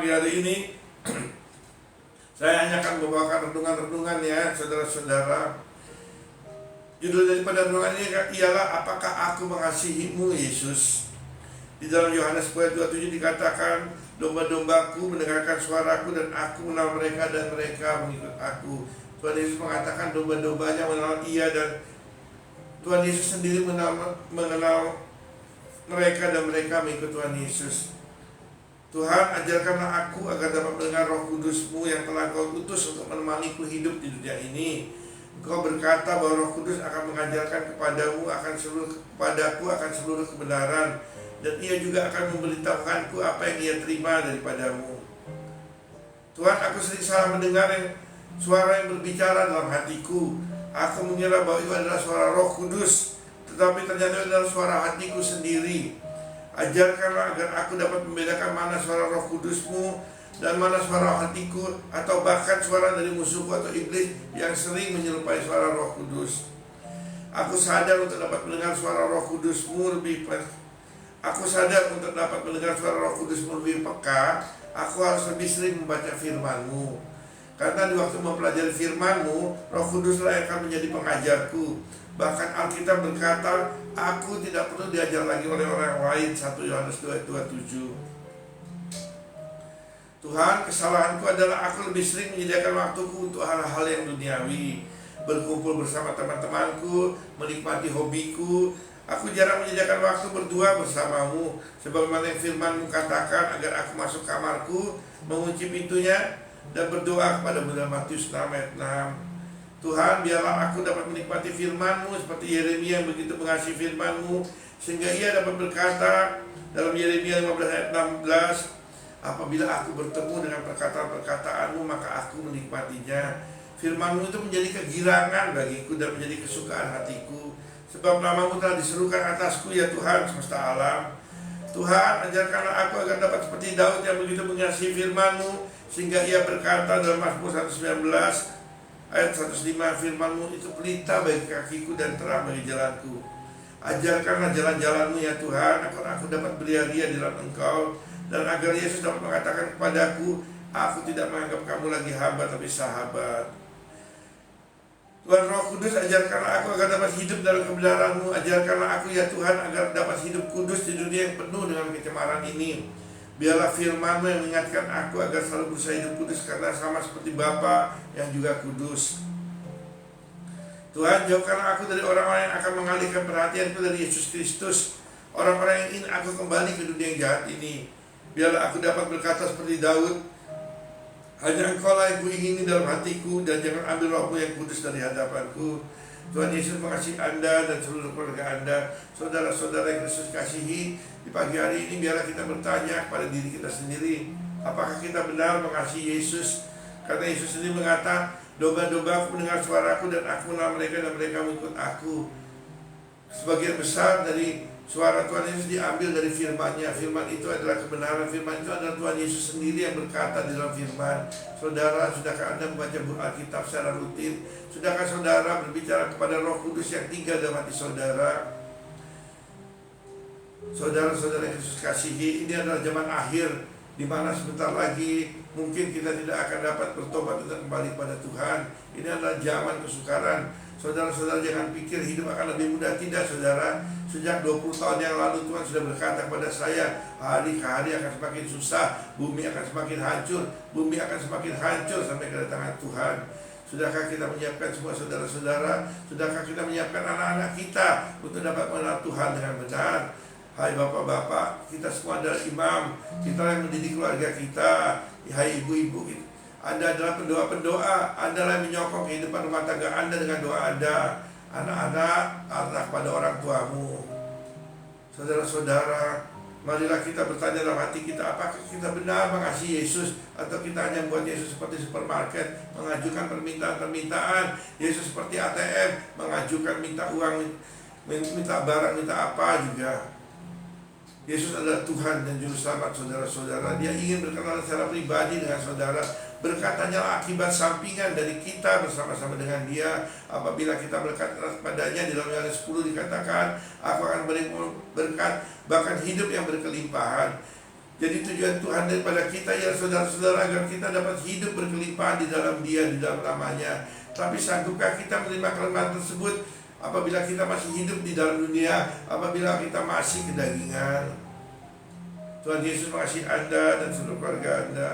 pagi hari ini saya hanya akan membawakan renungan-renungan ya saudara-saudara. Judul daripada renungan ini ialah apakah aku mengasihimu Yesus. Di dalam Yohanes 10:27 dikatakan, domba-dombaku mendengarkan suaraku dan aku mengenal mereka dan mereka mengikut aku. Tuhan Yesus mengatakan domba-dombanya mengenal Ia, dan Tuhan Yesus sendiri mengenal mereka dan mereka mengikut Tuhan Yesus. Tuhan, ajarkanlah aku agar dapat mendengar Roh Kudus-Mu yang telah Kau utus untuk menemaniku hidup di dunia ini. Engkau berkata bahwa Roh Kudus akan mengajarkan kepadaku akan seluruh kebenaran, dan Ia juga akan memberitahukanku apa yang Ia terima daripadamu. Tuhan, aku sering salah mendengar suara yang berbicara dalam hatiku. Aku mengira bahwa itu adalah suara Roh Kudus, tetapi ternyata itu adalah suara hatiku sendiri. Ajarkanlah agar aku dapat membedakan mana suara Roh Kudus-Mu dan mana suara hatiku, atau bahkan suara dari musuhku atau iblis yang sering menyerupai suara Roh Kudus. Aku sadar untuk dapat mendengar suara Roh Kudus-Mu lebih peka. Aku harus lebih sering membaca firman-Mu. Karena di waktu mempelajari firman-Mu, Roh Kuduslah yang akan menjadi pengajarku. Bahkan Alkitab berkata, aku tidak perlu diajar lagi oleh orang lain. 1 Yohanes 2:27. Tuhan, kesalahanku adalah aku lebih sering menyediakan waktuku untuk hal-hal yang duniawi, berkumpul bersama teman-temanku, menikmati hobiku. Aku jarang menyediakan waktu berdua bersamamu, sebagaimana yang firman-Mu katakan, agar aku masuk kamarku, mengunci pintunya, dan berdoa kepadamu dalam Matius 6:6. Tuhan, biarlah aku dapat menikmati firman-Mu seperti Yeremia yang begitu mengasihi firman-Mu, sehingga ia dapat berkata dalam Yeremia 15:16, apabila aku bertemu dengan perkataan-perkataan-Mu, maka aku menikmatinya. Firman-Mu itu menjadi kegirangan bagiku dan menjadi kesukaan hatiku, sebab nama-Mu telah diserukan atasku, ya Tuhan semesta alam. Tuhan, ajarkanlah aku agar dapat seperti Daud yang begitu mengasihi firman-Mu, sehingga ia berkata dalam Mazmur 119 ayat 105, firman-Mu itu pelita bagi kakiku dan terang bagi jalanku. Ajarkanlah jalan-jalan-Mu ya Tuhan, agar aku dapat beria-ria di dalam Engkau, dan agar Yesus dapat mengatakan kepadaku, aku tidak menganggap kamu lagi hamba tapi sahabat. Tuhan Roh Kudus, ajarkanlah aku agar dapat hidup dalam kebenaran-Mu. Ajarkanlah aku ya Tuhan agar dapat hidup kudus di dunia yang penuh dengan kecemaran ini. Biarlah firman-Mu yang mengingatkan aku agar selalu berusaha hidup kudus, karena sama seperti Bapa yang juga kudus. Tuhan, jauhkanlah aku dari orang-orang yang akan mengalihkan perhatianku dari Yesus Kristus, orang-orang yang ingin aku kembali ke dunia yang jahat ini. Biarlah aku dapat berkata seperti Daud, hanya Engkau-lah yang kuingini dalam hatiku, dan jangan ambil Roh-Mu yang kudus dari hadapanku. Tuhan Yesus mengasihi Anda dan seluruh keluarga Anda. Saudara-saudara yang Kristus kasihi, di pagi hari ini biarlah kita bertanya kepada diri kita sendiri, apakah kita benar mengasihi Yesus? Karena Yesus sendiri mengatakan, domba-dombaku mendengar suaraku dan aku mengenal mereka dan mereka mengikut aku. Sebagian besar dari suara Tuhan Yesus diambil dari firman-Nya. Firman itu adalah kebenaran. Firman itu adalah Tuhan Yesus sendiri yang berkata di dalam firman. Saudara, sudahkah Anda membaca buku Alkitab secara rutin? Sudahkah saudara berbicara kepada Roh Kudus yang tinggal dalam hati saudara? Saudara-saudara yang Yesus kasihi, ini adalah zaman akhir, di mana sebentar lagi mungkin kita tidak akan dapat bertobat dan kembali kepada Tuhan. Ini adalah zaman kesukaran. Saudara-saudara jangan pikir hidup akan lebih mudah. Tidak, saudara. Sejak 20 tahun yang lalu Tuhan sudah berkata kepada saya, hari ke hari akan semakin susah, bumi akan semakin hancur, bumi akan semakin hancur sampai kedatangan Tuhan. Sudahkah kita menyiapkan semua saudara-saudara? Sudahkah kita menyiapkan anak-anak kita untuk dapat mengenal Tuhan dengan benar? Hai bapak-bapak, kita semua adalah imam, kita yang mendidik keluarga kita. Hai ibu-ibu, Anda adalah pendoa-pendoa, Anda yang menyokong kehidupan rumah tangga Anda dengan doa Anda. Anak-anak, arah pada orang tuamu. Saudara-saudara, marilah kita bertanya dalam hati kita, apakah kita benar mengasihi Yesus, atau kita hanya membuat Yesus seperti supermarket, mengajukan permintaan-permintaan. Yesus seperti ATM, mengajukan minta uang, minta barang, minta apa juga. Yesus adalah Tuhan dan Juru Selamat saudara-saudara. Dia ingin berkenalan secara pribadi dengan saudara. Berkat hanyalah akibat sampingan dari kita bersama-sama dengan Dia. Apabila kita berkat kepadanya, di dalam Yohanes 10 dikatakan, aku akan beri berkat, bahkan hidup yang berkelimpahan. Jadi tujuan Tuhan daripada kita ya saudara-saudara, agar kita dapat hidup berkelimpahan di dalam Dia, di dalam namanya. Tapi sanggupkah kita menerima kelimpahan tersebut apabila kita masih hidup di dalam dunia, apabila kita masih kedagingan? Tuhan Yesus mengasihi Anda dan seluruh keluarga Anda.